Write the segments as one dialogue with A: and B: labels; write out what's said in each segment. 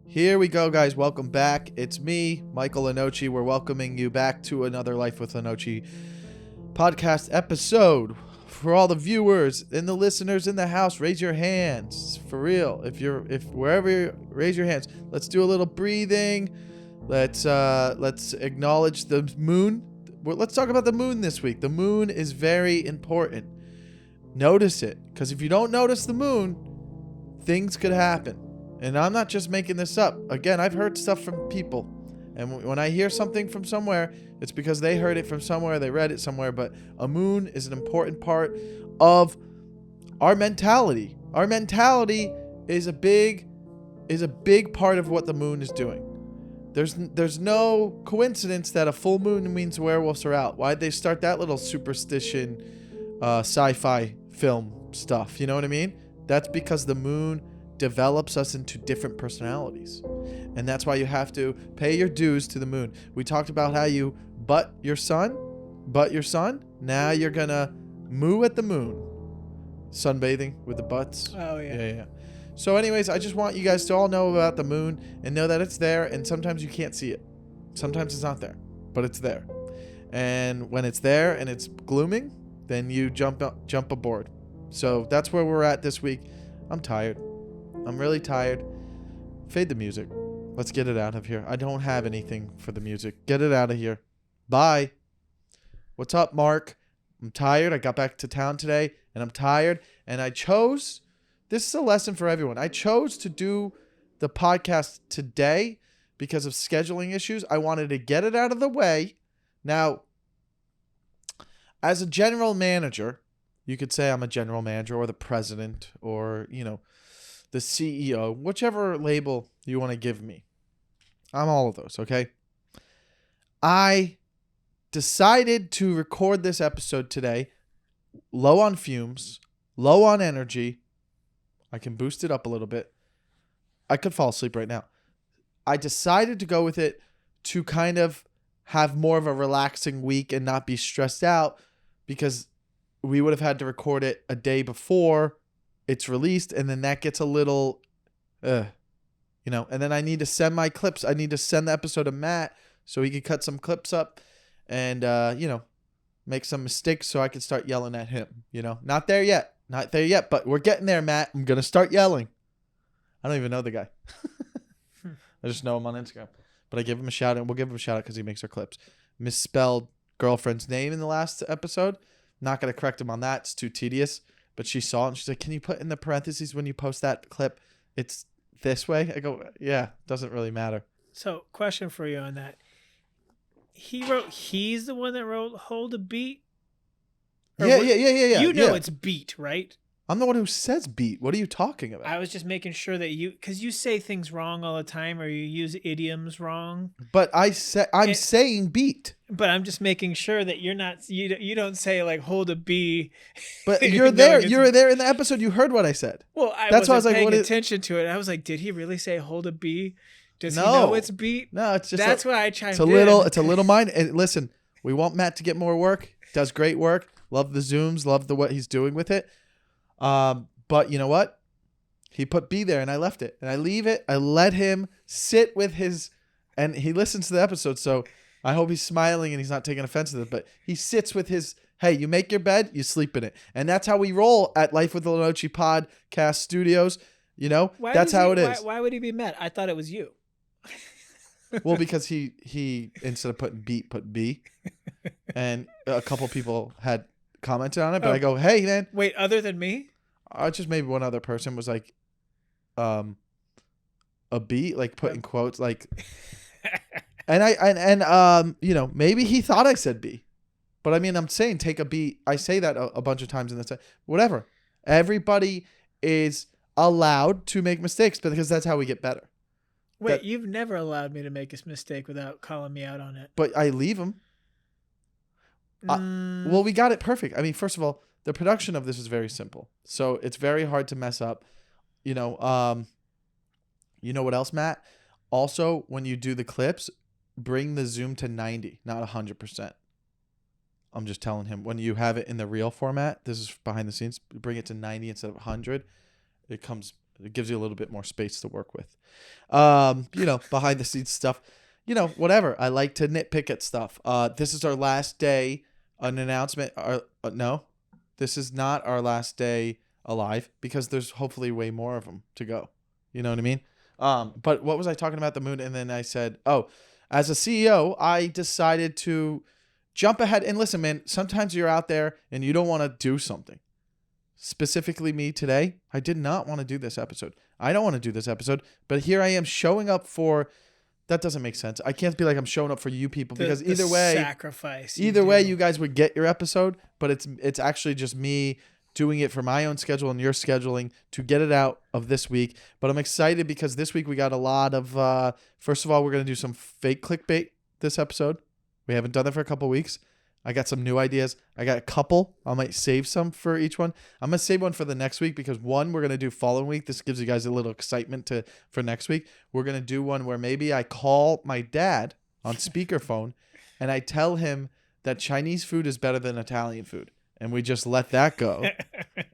A: Here we go, guys. Welcome back. It's me, Michael Lenoci. We're welcoming you back to another Life with Lenoci podcast episode. For all the viewers and the listeners in the house, raise your hands. For real. If wherever you're, raise your hands. Let's do a little breathing. Let's acknowledge the moon. Let's talk about the moon this week. The moon is very important. Notice it, because if you don't notice the moon, things could happen. And I'm not just making this up. Again, I've heard stuff from people. And when I hear something from somewhere, it's because they heard it from somewhere, they read it somewhere. But a moon is an important part of our mentality. Our mentality is a big part of what the moon is doing. There's no coincidence that a full moon means werewolves are out. Why'd they start that little superstition, sci-fi film stuff? You know what I mean? That's because the moon develops us into different personalities. And that's why you have to pay your dues to the moon. We talked about how you butt your son. Now you're gonna moo at the moon. Sunbathing with the butts.
B: Oh, yeah.
A: Yeah. So anyways, I just want you guys to all know about the moon and know that it's there, and sometimes you can't see it. Sometimes it's not there, but it's there. And when it's there and it's glooming, then you jump aboard. So that's where we're at this week. I'm tired. I'm really tired. Fade the music. Let's get it out of here. I don't have anything for the music. Get it out of here. Bye. What's up, Mark? I'm tired. I got back to town today, and I'm tired. And this is a lesson for everyone. I chose to do the podcast today because of scheduling issues. I wanted to get it out of the way. Now, as a general manager, you could say I'm a general manager or the president or, the CEO, whichever label you want to give me. I'm all of those, okay? I decided to record this episode today, low on fumes, low on energy. I can boost it up a little bit. I could fall asleep right now. I decided to go with it to kind of have more of a relaxing week and not be stressed out, because we would have had to record it a day before it's released, and then that gets a little, and then I need to send my clips. I need to send the episode to Matt so he could cut some clips up and, make some mistakes so I can start yelling at him, Not there yet, but we're getting there, Matt. I'm going to start yelling. I don't even know the guy. I just know him on Instagram, but I give him a shout out. We'll give him a shout out because he makes our clips. Misspelled girlfriend's name in the last episode. Not going to correct him on that. It's too tedious. But she saw it and she's like, can you put in the parentheses when you post that clip, it's this way? I go, yeah, doesn't really matter.
B: So, question for you on that. He's the one that wrote Hold a Beat?
A: Yeah.
B: You know it's beat, right?
A: I'm the one who says beat. What are you talking about?
B: I was just making sure that because you say things wrong all the time, or you use idioms wrong.
A: But I'm saying beat.
B: But I'm just making sure that you're not. You don't say like hold a B.
A: But you're there. You were there in the episode. You heard what I said.
B: Well, that's why I was like, paying attention to it. I was like, did he really say hold a B? Does he know it's beat?
A: No, it's just
B: that's why I chimed
A: in. It's a little mind. And listen, we want Matt to get more work. Does great work. Love the Zooms. Love what he's doing with it. But you know what? He put B there and I left it. And I leave it. I let him sit with and he listens to the episode. So I hope he's smiling and he's not taking offense to it. But he sits with hey, you make your bed, you sleep in it. And that's how we roll at Life with Lenoci Podcast Studios. That's how it is.
B: Why would he be mad? I thought it was you.
A: Well, because he instead of putting beat, put B. And a couple people had commented on it, but I go, hey, man.
B: Wait, other than me?
A: Just maybe one other person was like, a B, like put in quotes, like, and maybe he thought I said B, but I mean, I'm saying take a B. I say that a bunch of times in the whatever. Everybody is allowed to make mistakes because that's how we get better.
B: Wait, you've never allowed me to make a mistake without calling me out on it.
A: But I leave them. Well, we got it perfect. I mean, first of all, the production of this is very simple. So it's very hard to mess up. You know what else, Matt? Also, when you do the clips, bring the zoom to 90, not 100%. I'm just telling him. When you have it in the real format, this is behind the scenes, bring it to 90 instead of 100. It comes It gives you a little bit more space to work with. Behind the scenes stuff. Whatever. I like to nitpick at stuff. This is our last day. An announcement. No, this is not our last day alive because there's hopefully way more of them to go. You know what I mean? But what was I talking about the moon? And then I said, as a CEO, I decided to jump ahead. And listen, man, sometimes you're out there and you don't want to do something. Specifically me today, I did not want to do this episode. I don't want to do this episode, but here I am showing up for... That doesn't make sense. I can't be like I'm showing up for you people because either way...
B: Sacrifice.
A: Either way, you guys would get your episode, but it's actually just me doing it for my own schedule and your scheduling to get it out of this week. But I'm excited because this week we got a lot of... first of all, we're going to do some fake clickbait this episode. We haven't done that for a couple of weeks. I got some new ideas. I got a couple. I might save some for each one. I'm going to save one for the next week because one we're going to do following week. This gives you guys a little excitement for next week. We're going to do one where maybe I call my dad on speakerphone and I tell him that Chinese food is better than Italian food. And we just let that go.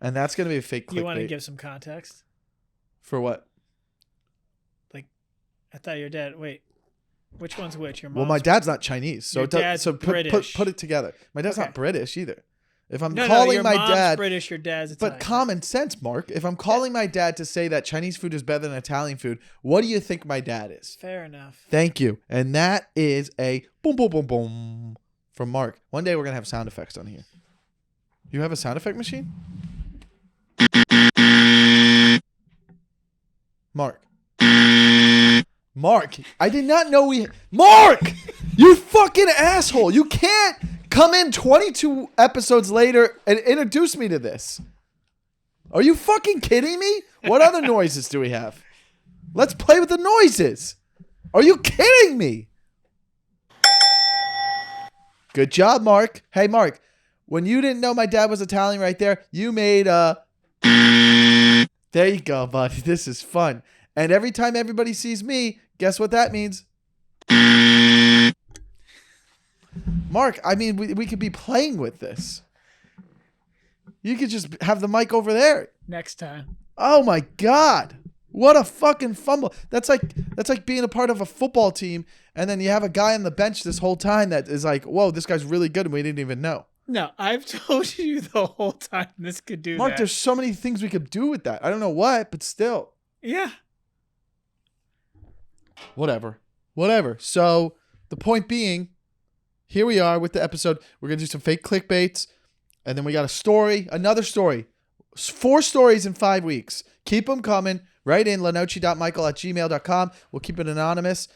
A: And that's going to be a fake clickbait.
B: You want to give some context?
A: For what?
B: Like, I thought your dad... Wait. Which one's which? Your mom's...
A: Well, my dad's not Chinese, so
B: British.
A: put it together. My dad's not British either. If I'm
B: your
A: calling my
B: mom's
A: dad
B: British, your dad's Italian.
A: But common sense, Mark. If I'm calling my dad to say that Chinese food is better than Italian food, what do you think my dad is?
B: Fair enough.
A: Thank you. And that is a boom, boom, boom, boom from Mark. One day we're gonna have sound effects on here. You have a sound effect machine? Mark, I did not know Mark! You fucking asshole! You can't come in 22 episodes later and introduce me to this. Are you fucking kidding me? What other noises do we have? Let's play with the noises. Are you kidding me? Good job, Mark. Hey, Mark, when you didn't know my dad was Italian right there, you made a... There you go, buddy. This is fun. And every time everybody sees me, guess what that means? Mark, I mean, we could be playing with this. You could just have the mic over there.
B: Next time.
A: Oh, my God. What a fucking fumble. That's like being a part of a football team, and then you have a guy on the bench this whole time that is like, whoa, this guy's really good, and we didn't even know.
B: No, I've told you the whole time this could do
A: Mark,
B: that.
A: there's so many things we could do with that. I don't know what, but still.
B: Yeah.
A: Whatever. So the point being, here we are with the episode. We're going to do some fake clickbaits. And then we got a story, another story. 4 stories in 5 weeks. Keep them coming. Write in lenoci.michael@gmail.com. We'll keep it anonymous.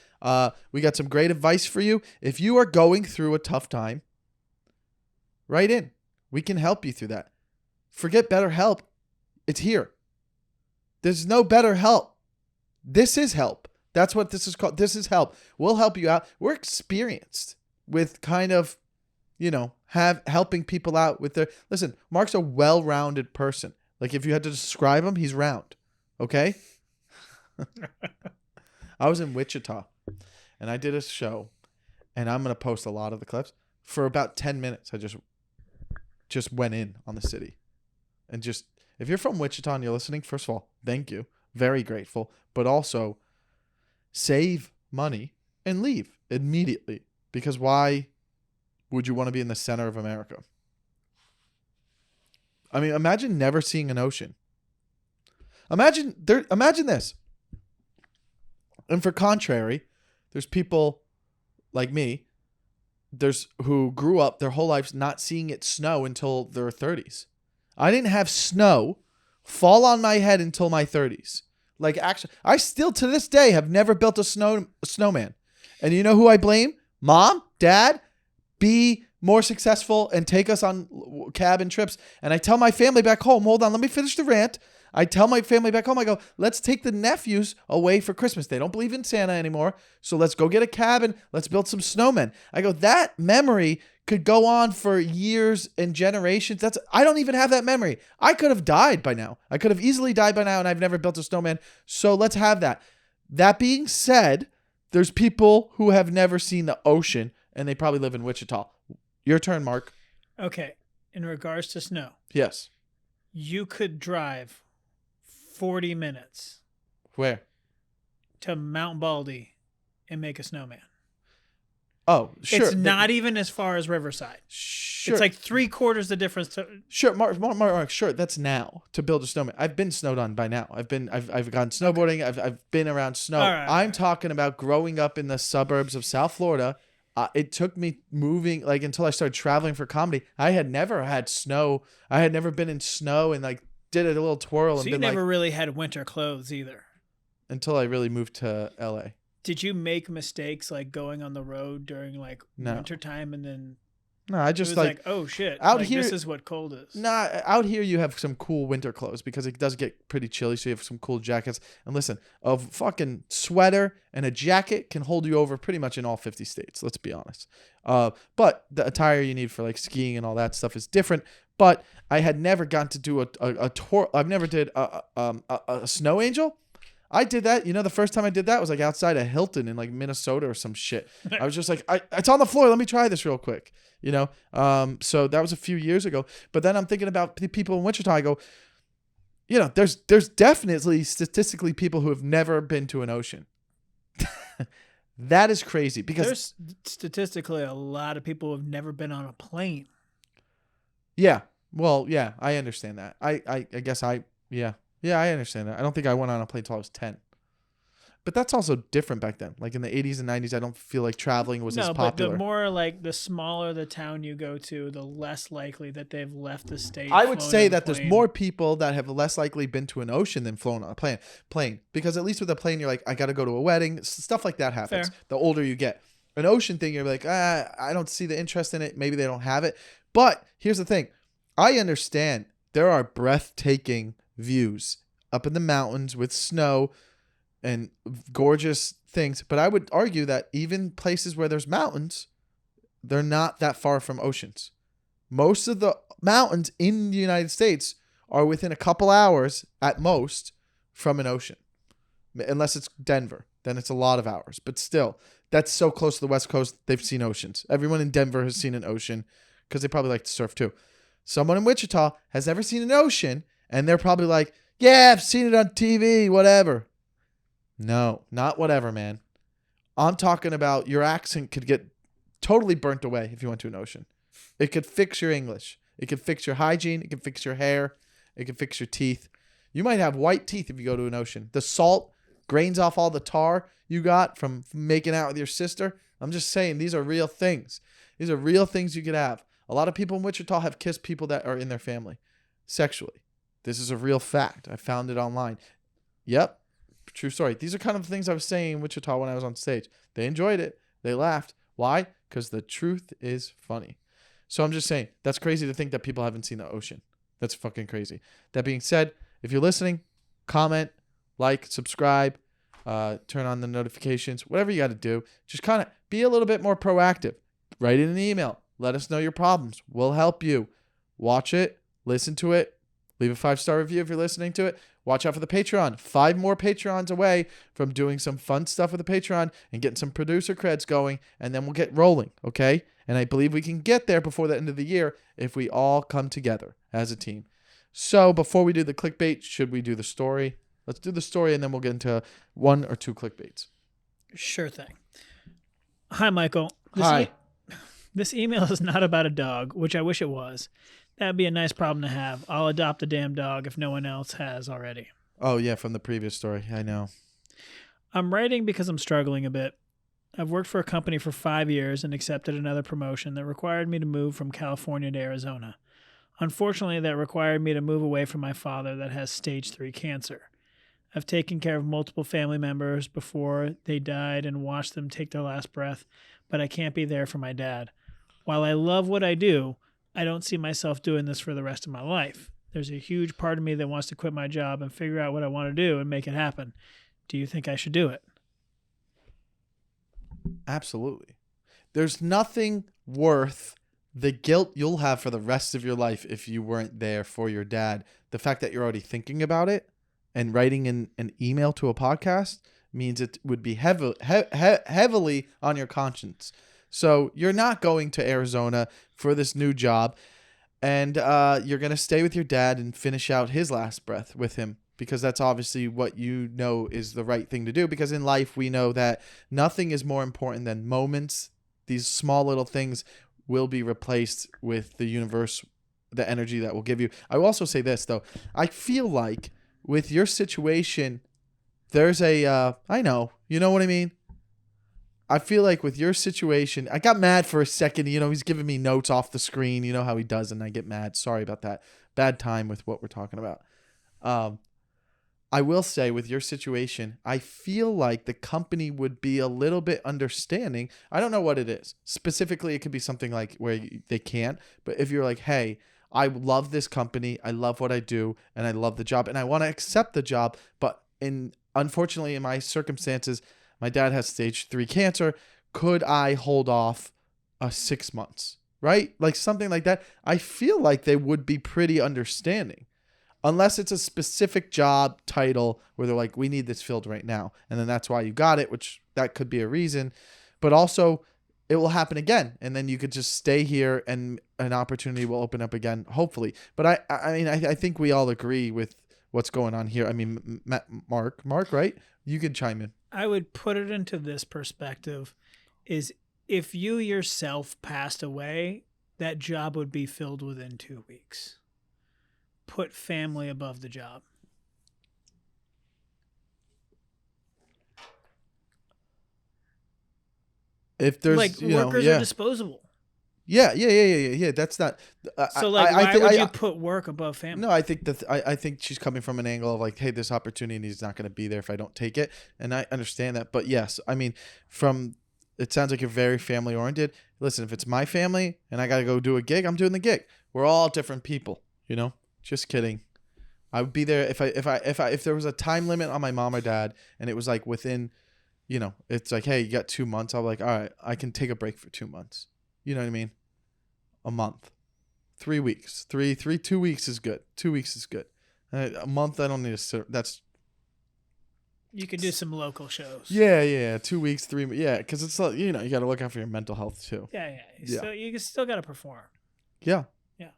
A: We got some great advice for you. If you are going through a tough time, write in. We can help you through that. Forget BetterHelp. It's here. There's no better help. This is help. That's what this is called. This is help. We'll help you out. We're experienced with kind of, helping people out with their... Listen, Mark's a well-rounded person. Like, if you had to describe him, he's round. Okay? I was in Wichita, and I did a show, and I'm going to post a lot of the clips. For about 10 minutes, I just went in on the city. And just... If you're from Wichita and you're listening, first of all, thank you. Very grateful. But also... save money and leave immediately, because why would you want to be in the center of America? I mean, imagine never seeing an ocean. Imagine this. And for contrary, there's people like me, who grew up their whole lives not seeing it snow until their 30s. I didn't have snow fall on my head until my 30s. Like, actually, I still to this day have never built a snowman. And you know who I blame? Mom, Dad, be more successful and take us on cabin trips. And I tell my family back home, hold on, let me finish the rant. I tell my family back home, I go, let's take the nephews away for Christmas. They don't believe in Santa anymore. So let's go get a cabin. Let's build some snowmen. I go, that memory could go on for years and generations. I don't even have that memory. I could have died by now. I could have easily died by now, and I've never built a snowman. So let's have that. That being said, there's people who have never seen the ocean, and they probably live in Wichita. Your turn, Mark.
B: Okay. In regards to snow.
A: Yes.
B: You could drive 40 minutes
A: Where?
B: to Mount Baldy and make a snowman.
A: Oh, sure.
B: It's not even as far as Riverside.
A: Sure.
B: It's like 3/4 the difference.
A: Sure, Mark, sure. That's now to build a snowman. I've been snowed on by now. I've gone snowboarding. Okay. I've been around snow. I'm talking about growing up in the suburbs of South Florida. It took me moving like until I started traveling for comedy. I had never had snow. I had never been in snow and like did a little twirl.
B: So
A: and
B: you
A: been
B: never
A: like,
B: really had winter clothes either.
A: Until I really moved to LA.
B: Did you make mistakes like going on the road during like winter time and then?
A: No, I just
B: it was like oh shit,
A: out
B: like,
A: here.
B: This is what cold is.
A: Nah, out here you have some cool winter clothes because it does get pretty chilly, so you have some cool jackets. And listen, a fucking sweater and a jacket can hold you over pretty much in all 50 states. Let's be honest. But the attire you need for like skiing and all that stuff is different. But I had never gotten to do a tour. I've never did a snow angel. I did that. You know, the first time I did that was like outside of Hilton in like Minnesota or some shit. I was just like, it's on the floor. Let me try this real quick. You know, so that was a few years ago. But then I'm thinking about the people in Wichita. I go, you know, there's definitely statistically people who have never been to an ocean. That is crazy because
B: there's statistically a lot of people who have never been on a plane.
A: Yeah. Well, yeah, I understand that. I guess yeah, I understand that. I don't think I went on a plane until I was 10. But that's also different back then. Like in the 80s and 90s, I don't feel like traveling was as popular.
B: But the more like the smaller the town you go to, the less likely that they've left the state.
A: I would say that there's more people that have less likely been to an ocean than flown on a plane. Because at least with a plane, you're like, I got to go to a wedding. Stuff like that happens.
B: Fair.
A: The older you get. An ocean thing, you're like, I don't see the interest in it. Maybe they don't have it. But here's the thing. I understand there are breathtaking views up in the mountains with snow and gorgeous things. But I would argue that even places where there's mountains, they're not that far from oceans. Most of the mountains in the United States are within a couple hours at most from an ocean. Unless it's Denver, then it's a lot of hours. But still, that's so close to the West Coast, they've seen oceans. Everyone in Denver has seen an ocean because they probably like to surf too. Someone in Wichita has never seen an ocean, and they're probably like, yeah, I've seen it on TV, whatever. No, not whatever, man. I'm talking about your accent could get totally burnt away if you went to an ocean. It could fix your English. It could fix your hygiene. It could fix your hair. It could fix your teeth. You might have white teeth if you go to an ocean. The salt grains off all the tar you got from making out with your sister. I'm just saying, these are real things. These are real things you could have. A lot of people in Wichita have kissed people that are in their family sexually. This is a real fact. I found it online. Yep. True story. These are kind of things I was saying in Wichita when I was on stage. They enjoyed it. They laughed. Why? Because the truth is funny. So I'm just saying, that's crazy to think that people haven't seen the ocean. That's fucking crazy. That being said, if you're listening, comment, like, subscribe, turn on the notifications, whatever you got to do. Just kind of be a little bit more proactive. Write in an email. Let us know your problems. We'll help you. Watch it. Listen to it. Leave a 5-star review if you're listening to it. Watch out for the Patreon. 5 more Patreons away from doing some fun stuff with the Patreon and getting some producer creds going, and then we'll get rolling, okay? And I believe we can get there before the end of the year if we all come together as a team. So before we do the clickbait, should we do the story? Let's do the story, and then we'll get into 1 or 2 clickbaits.
B: Sure thing. Hi, Michael.
A: Hi.
B: This email is not about a dog, which I wish it was. That'd be a nice problem to have. I'll adopt a damn dog if no one else has already.
A: Oh, yeah, from the previous story. I know.
B: I'm writing because I'm struggling a bit. I've worked for a company for 5 years and accepted another promotion that required me to move from California to Arizona. Unfortunately, that required me to move away from my father that has stage 3 cancer. I've taken care of multiple family members before they died and watched them take their last breath, but I can't be there for my dad. While I love what I do, I don't see myself doing this for the rest of my life. There's a huge part of me that wants to quit my job and figure out what I want to do and make it happen. Do you think I should do it?
A: Absolutely. There's nothing worth the guilt you'll have for the rest of your life if you weren't there for your dad. The fact that you're already thinking about it and writing in an email to a podcast means it would be heavily on your conscience. So you're not going to Arizona for this new job, and you're going to stay with your dad and finish out his last breath with him. because that's obviously what you know is the right thing to do. Because in life, we know that nothing is more important than moments. These small little things will be replaced with the universe, the energy that will give you. I will also say this, though. I feel like with your situation, there's I know, you know what I mean? I feel like with your situation, I got mad for a second. You know, he's giving me notes off the screen. You know how he does, and I get mad. Sorry about that. Bad time with what we're talking about. I will say with your situation, I feel like the company would be a little bit understanding. I don't know what it is. Specifically, it could be something like where they can't. But if you're like, hey, I love this company, I love what I do, and I love the job, and I want to accept the job. But unfortunately, in my circumstances, my dad has stage 3 cancer. Could I hold off 6 months? Right? Like something like that. I feel like they would be pretty understanding. Unless it's a specific job title where they're like, we need this filled right now. And then that's why you got it, which that could be a reason. But also, it will happen again. And then you could just stay here and an opportunity will open up again, hopefully. But I think we all agree with what's going on here. I mean, Mark, right? You could chime in.
B: I would put it into this perspective is if you yourself passed away, that job would be filled within 2 weeks. Put family above the job.
A: If there's
B: like workers are disposable.
A: Yeah. That's not.
B: So why would you put work above family?
A: No, I think I think she's coming from an angle of like, hey, this opportunity is not going to be there if I don't take it, and I understand that. But yes, I mean, it sounds like you're very family oriented. Listen, if it's my family and I got to go do a gig, I'm doing the gig. We're all different people, you know. Just kidding. I would be there if there was a time limit on my mom or dad, and it was like within, you know, it's like, hey, you got 2 months. I'll be like, all right, I can take a break for 2 months. You know what I mean? A month, 3 weeks, 2 weeks is good. 2 weeks is good. A month, I don't need to. That's.
B: You could do some local shows.
A: Yeah. 2 weeks, 3. Yeah, because it's like, you know, you got to look out for your mental health too.
B: Yeah. You still got to perform.
A: Yeah.
B: Yeah.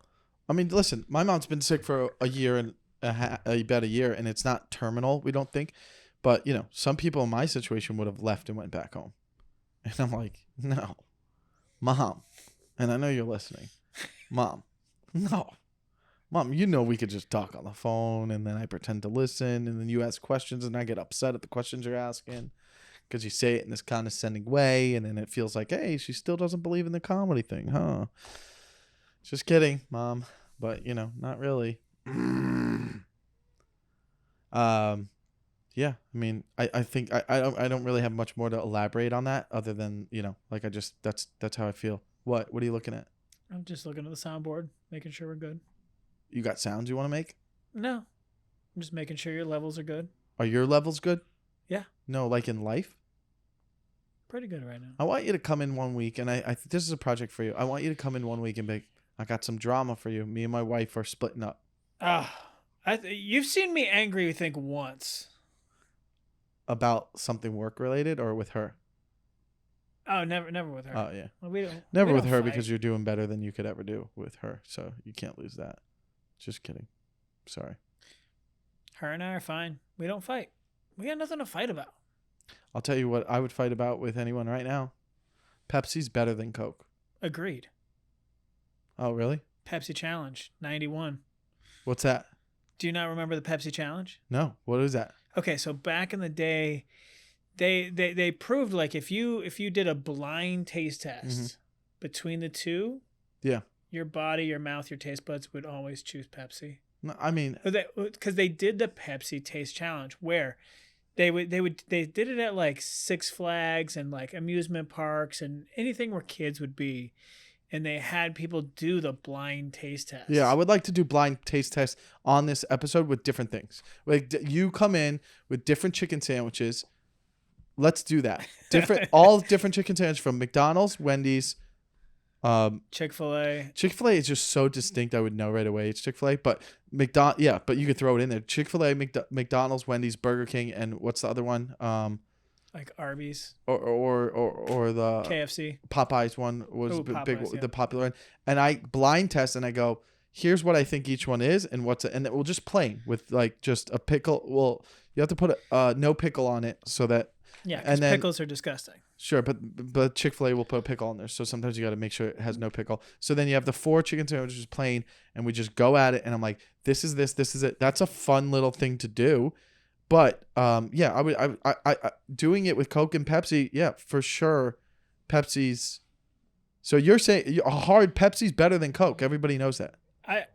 A: I mean, listen, my mom's been sick for a year and about a year, and it's not terminal, we don't think. But, you know, some people in my situation would have left and went back home. And I'm like, no, Mom. And I know you're listening. Mom, no. Mom, you know we could just talk on the phone, and then I pretend to listen, and then you ask questions, and I get upset at the questions you're asking because you say it in this condescending way, and then it feels like, hey, she still doesn't believe in the comedy thing, huh? Just kidding, Mom. But, you know, not really. Yeah, I mean, I think I don't really have much more to elaborate on that other than, you know, like that's how I feel. What are you looking at?
B: I'm just looking at the soundboard, making sure we're good.
A: You got sounds you want to make?
B: No. I'm just making sure your levels are good.
A: Are your levels good?
B: Yeah.
A: No, like in life?
B: Pretty good right now.
A: I want you to come in 1 week, and this is a project for you. I want you to come in 1 week and be, I got some drama for you. Me and my wife are splitting up.
B: You've seen me angry, I think, once.
A: About something work related or with her?
B: Oh, never with her.
A: Oh, yeah.
B: Well,
A: never with her
B: fight.
A: because you're doing better than you could ever do with her. So you can't lose that. Just kidding. Sorry.
B: Her and I are fine. We don't fight. We got nothing to fight about.
A: I'll tell you what I would fight about with anyone right now. Pepsi's better than Coke.
B: Agreed.
A: Oh, really?
B: Pepsi Challenge, 91.
A: What's that?
B: Do you not remember the Pepsi Challenge?
A: No. What is that?
B: Okay, so back in the day, they proved like if you did a blind taste test between the two,
A: yeah,
B: your body, your mouth, your taste buds would always choose Pepsi.
A: No, I mean,
B: because they did the Pepsi Taste Challenge where they did it at like Six Flags and like amusement parks and anything where kids would be. And they had people do the blind taste test.
A: Yeah, I would like to do blind taste tests on this episode with different things. Like you come in with different chicken sandwiches. Let's do that. All different chicken sandwiches from McDonald's, Wendy's,
B: Chick-fil-A.
A: Chick-fil-A is just so distinct. I would know right away it's Chick-fil-A. But but you could throw it in there. Chick-fil-A, McDonald's, Wendy's, Burger King, and what's the other one?
B: Like Arby's
A: or the
B: KFC.
A: Popeyes one was
B: Popeyes,
A: big,
B: yeah.
A: the popular one. And I blind test and I go, here's what I think each one is, and and it will just plain with like just a pickle. Well, you have to put no pickle on it so that.
B: Yeah, because pickles are disgusting.
A: Sure, but Chick-fil-A will put a pickle on there, so sometimes you got to make sure it has no pickle. So then you have the 4 chicken sandwiches plain, and we just go at it, and I'm like, this is it. That's a fun little thing to do, but yeah, I doing it with Coke and Pepsi, yeah, for sure, Pepsi's. So you're saying a hard Pepsi's better than Coke? Everybody knows that.
B: I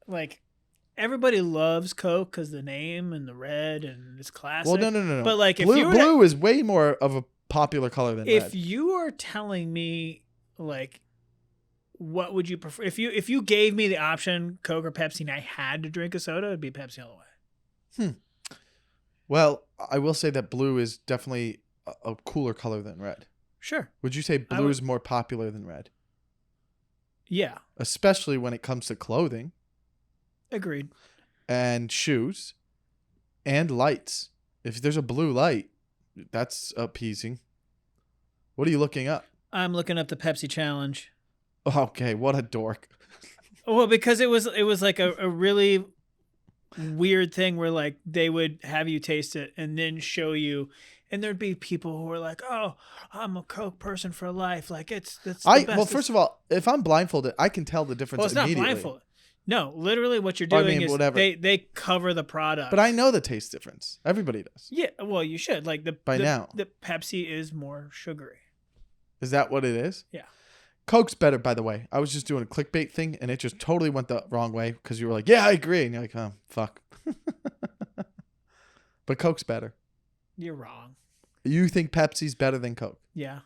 B: like. Everybody loves Coke because the name and the red and it's classic.
A: Well, no.
B: But like,
A: blue is way more of a popular color than red.
B: If you are telling me like, what would you prefer? If you gave me the option Coke or Pepsi and I had to drink a soda, it'd be Pepsi all the way.
A: Well, I will say that blue is definitely a cooler color than red.
B: Sure.
A: Would you say blue is more popular than red?
B: Yeah.
A: Especially when it comes to clothing.
B: Agreed.
A: And shoes and lights. If there's a blue light, that's appeasing. What are you looking up?
B: I'm looking up the Pepsi challenge.
A: Okay, what a dork.
B: Well, because it was like a really weird thing where like they would have you taste it and then show you, and there'd be people who were like, "Oh, I'm a Coke person for life." Like that's the best.
A: Well, first of all, if I'm blindfolded, I can tell the difference.
B: Well, it's not
A: immediately.
B: blindfolded. No, literally what you're doing is
A: whatever.
B: they cover the product.
A: But I know the taste difference. Everybody does.
B: Yeah, well, you should. Like the Pepsi is more sugary.
A: Is that what it is?
B: Yeah.
A: Coke's better, by the way. I was just doing a clickbait thing, and it just totally went the wrong way because you were like, "Yeah, I agree," and you're like, "Oh, fuck." But Coke's better.
B: You're wrong.
A: You think Pepsi's better than Coke?
B: Yeah.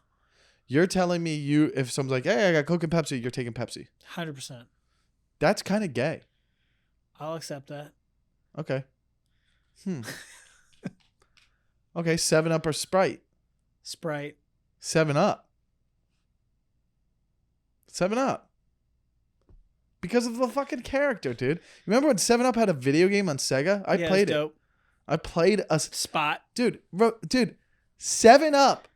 A: You're telling me if someone's like, "Hey, I got Coke and Pepsi," you're taking Pepsi.
B: 100%.
A: That's kind of gay.
B: I'll accept that.
A: Okay. Okay, 7-Up or Sprite?
B: Sprite.
A: 7-Up. 7-Up. Because of the fucking character, dude. Remember when 7-Up had a video game on Sega? I played it.
B: Dope.
A: I played a
B: Spot.
A: Dude, 7-Up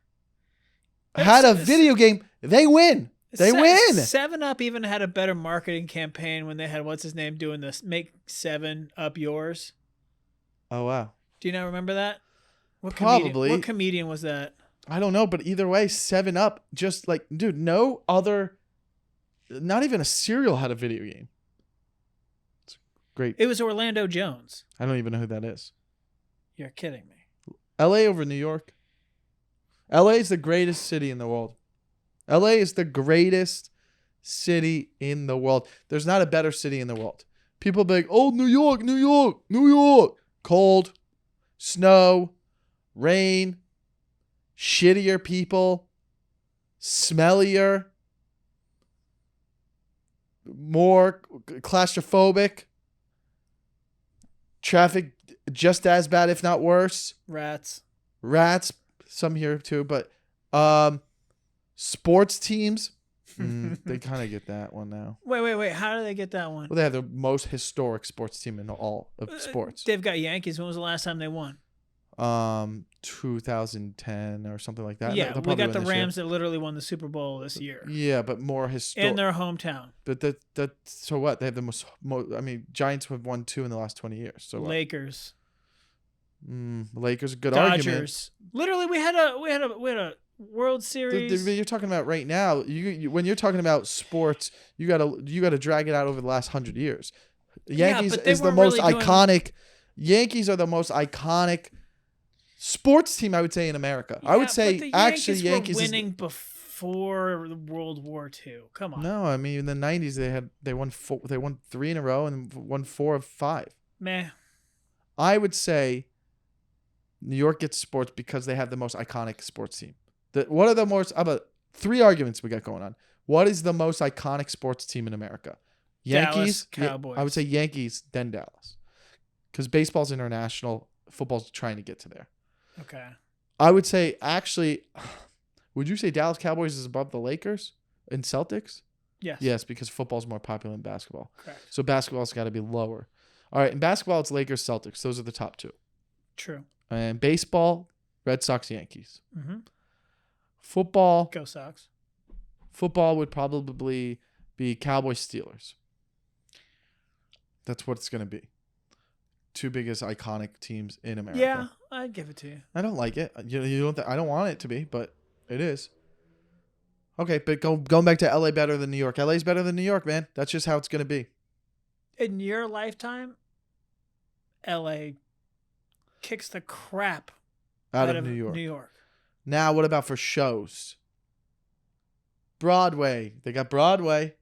A: had a video game. They win. They win.
B: 7-Up even had a better marketing campaign when they had what's his name doing this. Make 7-Up yours.
A: Oh wow.
B: Do you not remember that?
A: Probably.
B: What comedian was that?
A: I don't know, but either way, 7-Up just like, dude, no other, not even a cereal had a video game. It's great.
B: It was Orlando Jones.
A: I don't even know who that is.
B: You're kidding me.
A: LA over New York. LA is the greatest city in the world. LA is the greatest city in the world. There's not a better city in the world. People be like, "Oh, New York, New York, New York." Cold, snow, rain, shittier people, smellier, more claustrophobic, traffic just as bad, if not worse.
B: Rats,
A: some here too, but sports teams, they kind of get that one now.
B: Wait. How do they get that one?
A: Well, they have the most historic sports team in all of sports.
B: They've got Yankees. When was the last time they won?
A: 2010 or something like that.
B: Yeah, we got the Rams that literally won the Super Bowl this year.
A: Yeah, but more historic
B: in their hometown.
A: But so what? They have the most. I mean, Giants have won 2 in the last 20 years. So
B: Lakers.
A: Lakers, a good
B: Dodgers.
A: argument.
B: Literally, we had a World Series.
A: You're talking about right now. When you're talking about sports, you gotta drag it out over the last 100 years. Yankees is the most iconic. Yankees are the most iconic sports team, I would say, in America.
B: Yeah,
A: I would say
B: but
A: Yankees
B: were winning before World War II. Come on.
A: No, I mean in the 90s they won 3 in a row and won 4 of 5.
B: Meh.
A: I would say New York gets sports because they have the most iconic sports team. What are the most about 3 arguments we got going on? What is the most iconic sports team in America? Yankees,
B: Dallas Cowboys.
A: I would say Yankees, then Dallas. Because baseball's international, football's trying to get to there.
B: Okay.
A: I would say, actually, would you say Dallas Cowboys is above the Lakers and Celtics?
B: Yes.
A: Yes, because football's more popular than basketball.
B: Correct. So
A: basketball's got to be lower. All right, in basketball, it's Lakers, Celtics. Those are the top 2.
B: True.
A: And baseball, Red Sox, Yankees.
B: Mm-hmm.
A: Football.
B: Go Sox.
A: Football would probably be Cowboys, Steelers. That's what it's gonna be. Two biggest iconic teams in America.
B: Yeah, I'd give it to you.
A: I don't like it. You don't. I don't want it to be, but it is. Okay, but going back to LA better than New York. LA's better than New York, man. That's just how it's gonna be.
B: In your lifetime, LA kicks the crap
A: Out of New York.
B: New York.
A: Now, what about for shows? Broadway. They got Broadway.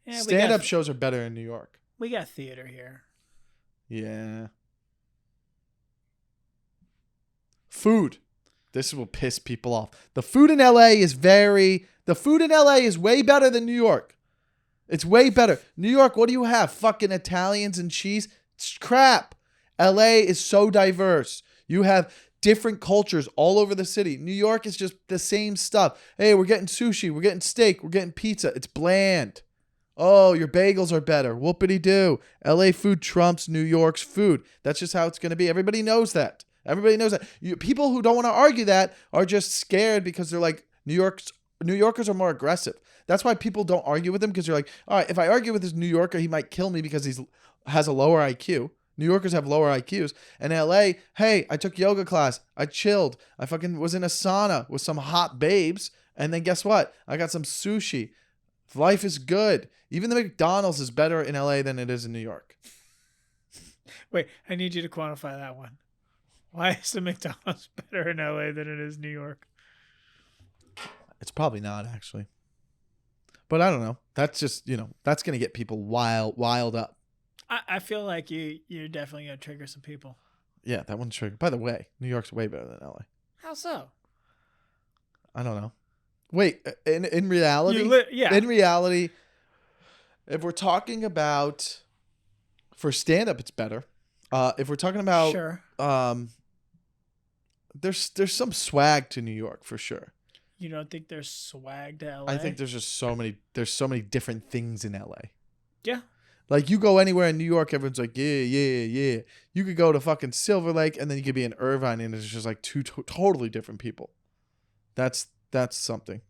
B: Yeah,
A: Stand-up shows are better in New York.
B: We got theater here.
A: Yeah. Food. This will piss people off. The food in LA is way better than New York. It's way better. New York, what do you have? Fucking Italians and cheese? It's crap. LA is so diverse. You have different cultures all over the city. New York is just the same stuff. Hey, we're getting sushi. We're getting steak. We're getting pizza. It's bland. Oh, your bagels are better. Whoopity-doo. LA food trumps New York's food. That's just how it's going to be. Everybody knows that. Everybody knows that. People who don't want to argue that are just scared because they're like, New Yorkers are more aggressive. That's why people don't argue with them, because they're like, all right, if I argue with this New Yorker, he might kill me because he has a lower IQ. New Yorkers have lower IQs. And LA, hey, I took yoga class. I chilled. I fucking was in a sauna with some hot babes. And then guess what? I got some sushi. Life is good. Even the McDonald's is better in LA than it is in New York.
B: Wait, I need you to quantify that one. Why is the McDonald's better in LA than it is New York?
A: It's probably not, actually. But I don't know. That's just, that's going to get people wild up.
B: I feel like you're definitely going to trigger some people.
A: Yeah, that one's triggered. By the way, New York's way better than LA.
B: How so?
A: I don't know. Wait, in reality?
B: Yeah.
A: In reality, if we're talking about, for stand-up, it's better. If we're talking about,
B: sure.
A: There's some swag to New York for sure.
B: You don't think there's swag to LA?
A: I think there's just so many different things in LA.
B: Yeah.
A: Like, you go anywhere in New York, everyone's like, yeah. You could go to fucking Silver Lake, and then you could be in Irvine, and it's just like two totally different people. That's something.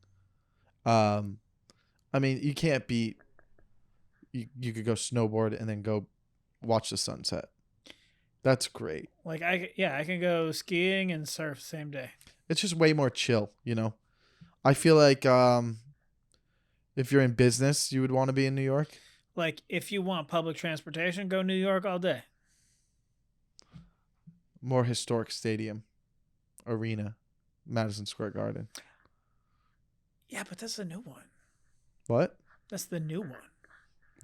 A: I mean, you can't beat. You could go snowboard and then go watch the sunset. That's great.
B: Like, I can go skiing and surf same day.
A: It's just way more chill, I feel like if you're in business, you would want to be in New York.
B: Like, if you want public transportation, go New York all day.
A: More historic stadium, arena, Madison Square Garden.
B: Yeah, but that's a new one.
A: What?
B: That's the new one.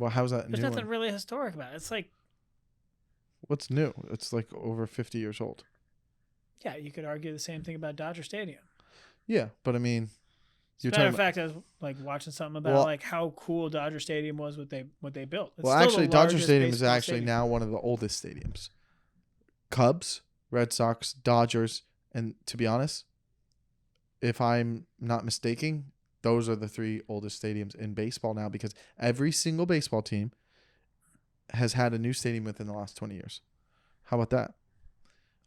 A: Well, how's that new?
B: There's nothing really historic about it. It's like...
A: What's new? It's like over 50 years old.
B: Yeah, you could argue the same thing about Dodger Stadium.
A: Yeah, but I mean...
B: As a matter of fact, I was like watching something about like how cool Dodger Stadium was, what they built. It's
A: actually, Dodger Stadium is actually now one of the oldest stadiums. Cubs, Red Sox, Dodgers, and to be honest, if I'm not mistaken, those are the three oldest stadiums in baseball now, because every single baseball team has had a new stadium within the last 20 years. How about that?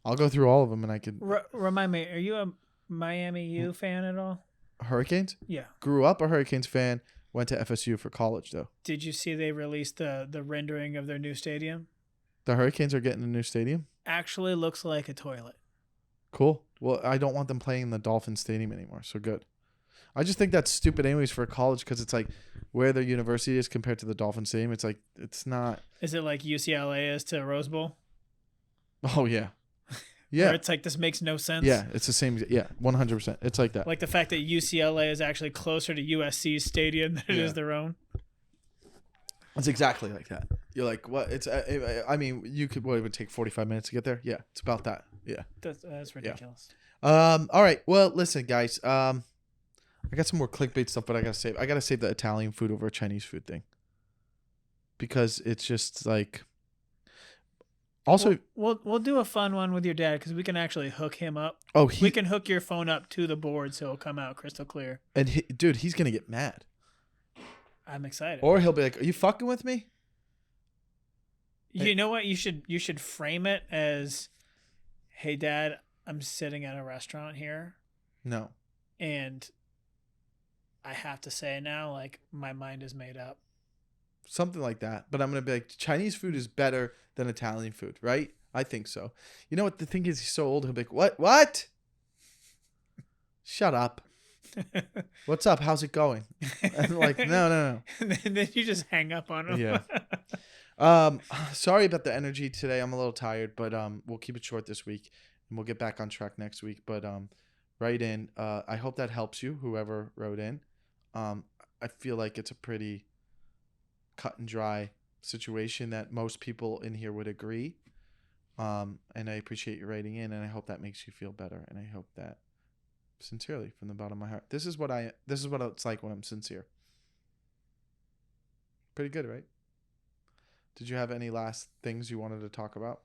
A: I'll go through all of them, and I could...
B: Remind me, are you a Miami U fan at all?
A: Hurricanes?
B: Yeah.
A: Grew up a Hurricanes fan, went to FSU for college, though.
B: Did you see they released the rendering of their new stadium?
A: The Hurricanes are getting a new stadium?
B: Actually looks like a toilet.
A: Cool. Well, I don't want them playing in the Dolphins Stadium anymore, so good. I just think that's stupid anyways for college, because it's like where their university is compared to the Dolphins Stadium. It's like, it's not...
B: Is it like UCLA is to Rose Bowl?
A: Oh, yeah. Yeah.
B: Where it's like, this makes no sense.
A: Yeah, it's the same. Yeah, 100%. It's like that.
B: Like the fact that UCLA is actually closer to USC's stadium than it is their own.
A: It's exactly like that. You're like, what? It's. I mean, you could. What, it would take 45 minutes to get there. Yeah, it's about that. Yeah.
B: That's ridiculous.
A: Yeah. All right. Well, listen, guys. I got some more clickbait stuff, but I gotta save the Italian food over Chinese food thing, because it's just like. Also,
B: we'll do a fun one with your dad, because we can actually hook him up.
A: Oh,
B: we can hook your phone up to the board so it'll come out crystal clear.
A: And dude, he's gonna get mad.
B: I'm excited.
A: Or he'll be like, "Are you fucking with me?"
B: You know what? You should frame it as, "Hey, Dad, I'm sitting at a restaurant here.
A: No.
B: And I have to say now, like, my mind is made up.
A: something like that. But I'm gonna be like, Chinese food is better than Italian food, right? I think so. You know what the thing is? He's so old. He'll be like, what? Shut up. What's up? How's it going? And I'm like, no.
B: And then you just hang up on him.
A: Yeah. Sorry about the energy today. I'm a little tired, but we'll keep it short this week, and we'll get back on track next week. But write in. I hope that helps you, whoever wrote in. I feel like it's a pretty cut and dry situation that most people in here would agree. And I appreciate you writing in, and I hope that makes you feel better. And I hope that, sincerely, from the bottom of my heart, this is what it's like when I'm sincere. Pretty good, right? Did you have any last things you wanted to talk about?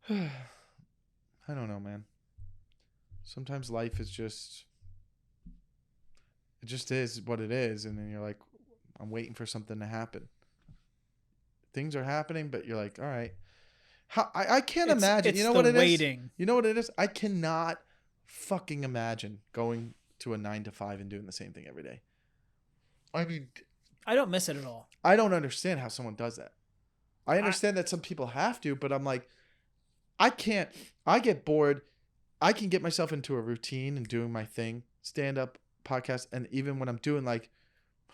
A: I don't know, man. Sometimes life is just is what it is, and then you're like, I'm waiting for something to happen. Things are happening, but you're like, all right. I can't imagine. You know what it is? You know what it is? I cannot fucking imagine going to a 9 to 5 and doing the same thing every day. I mean,
B: I don't miss it at all.
A: I don't understand how someone does that. I understand that some people have to, but I'm like, I can't. I get bored. I can get myself into a routine and doing my thing, stand up, podcast, and even when I'm doing like,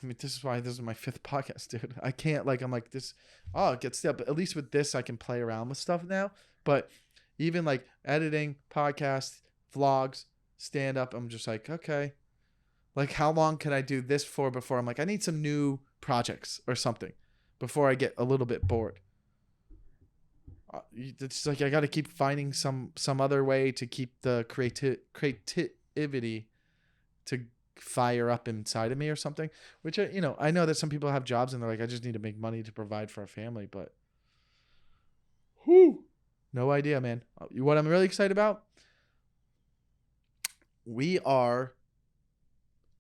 A: I mean, this is why this is my 5th podcast, dude. I can't, like, I'm like this, it gets stale. But at least with this, I can play around with stuff now. But even like editing, podcasts, vlogs, stand up, I'm just like, okay, like, how long can I do this for before I'm like, I need some new projects or something before I get a little bit bored. It's like I got to keep finding some other way to keep the creativity to fire up inside of me or something, which I know that some people have jobs and they're like, I just need to make money to provide for a family, but no idea, man. What I'm really excited about, we are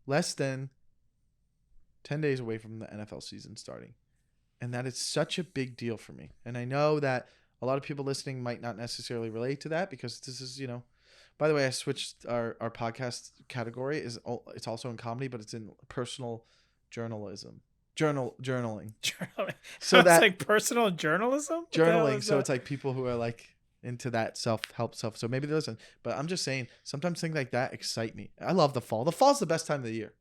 A: less than 10 days away from the NFL season starting, and that is such a big deal for me. And I know that a lot of people listening might not necessarily relate to that, because this is, by the way, I switched our podcast category. It's also in comedy, but it's in personal journalism. Journaling.
B: So that's like personal journalism?
A: Journaling. So it's like people who are like into that self-help stuff. So maybe they listen. But I'm just saying, sometimes things like that excite me. I love the fall. The fall's the best time of the year.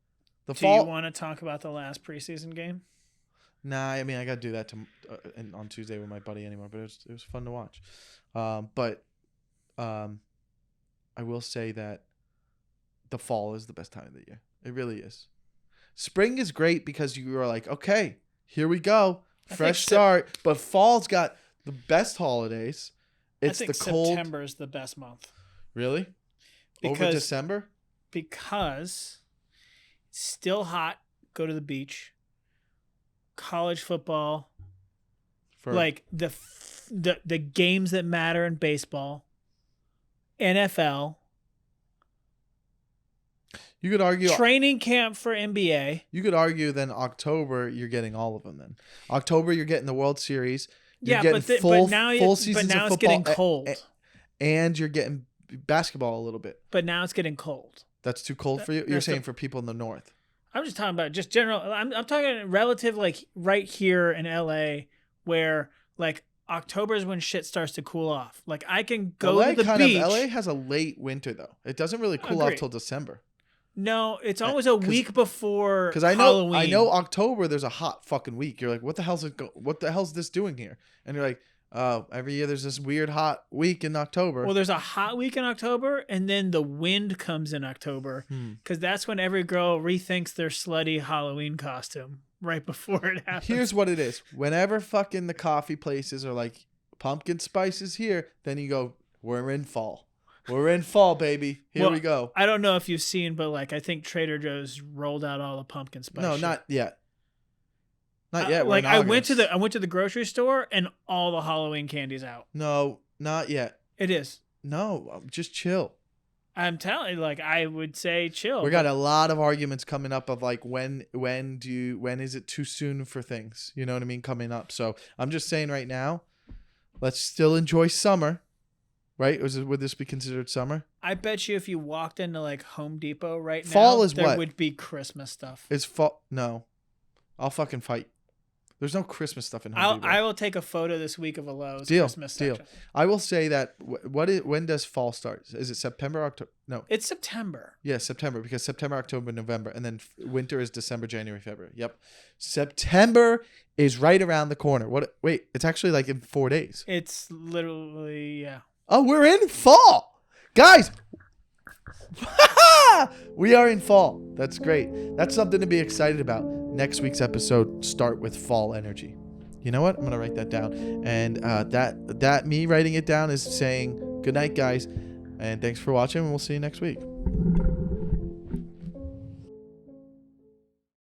B: Do you want to talk about the last preseason game?
A: Nah, I mean, I got to do that on Tuesday with my buddy anymore, but it was fun to watch. I will say that the fall is the best time of the year. It really is. Spring is great because you are like, okay, here we go. Fresh start. But fall's got the best holidays.
B: I think September is the best month.
A: Really? Over December?
B: Because it's still hot. Go to the beach. College football. Like the games that matter in baseball. NFL.
A: You could argue
B: training camp for NBA.
A: You could argue then October you're getting all of them. Then October you're getting the World Series. You're getting full seasons
B: but now
A: of
B: it's getting cold,
A: and you're getting basketball a little bit.
B: But now it's getting cold.
A: That's too cold for you. You're saying for people in the north.
B: I'm just talking about just general. I'm talking relative, like right here in LA, where like October is when shit starts to cool off. Like I can go to the beach.
A: LA has a late winter though. It doesn't really cool off till December.
B: No, it's always a week before Halloween.
A: Because I know October there's a hot fucking week. You're like, what the hell's this doing here? And you're like, oh, every year there's this weird hot week in October.
B: Well, there's a hot week in October, and then the wind comes in October, because that's when every girl rethinks their slutty Halloween costume right before it happens.
A: Here's what it is. Whenever fucking the coffee places are like, pumpkin spice is here, then you go, we're in fall. We're in fall, baby. Here we go.
B: I don't know if you've seen, but like I think Trader Joe's rolled out all the pumpkin spice.
A: No, not yet. Not yet.
B: Like I went to the grocery store and all the Halloween candy's out.
A: No, not yet.
B: It is.
A: No, just chill.
B: I'm telling you, like I would say chill.
A: We got a lot of arguments coming up of like when is it too soon for things? You know what I mean? Coming up. So I'm just saying right now, let's still enjoy summer. Right? Would this be considered summer?
B: I bet you if you walked into like Home Depot right now,
A: fall is
B: there
A: what?
B: Would be Christmas stuff.
A: Is fall? No. I'll fucking fight. There's no Christmas stuff in Home
B: I
A: Depot.
B: will take a photo this week of a Lowe's
A: Deal.
B: Christmas section.
A: I will say that when does fall start? Is it September, October? No.
B: It's September.
A: Yeah, September, because September, October, November, and then winter is December, January, February. Yep. September is right around the corner. Wait, it's actually like in 4 days.
B: It's literally, yeah.
A: Oh, we're in fall. Guys, we are in fall. That's great. That's something to be excited about. Next week's episode, start with fall energy. You know what? I'm going to write that down. And that me writing it down is saying good night, guys. And thanks for watching. And we'll see you next week.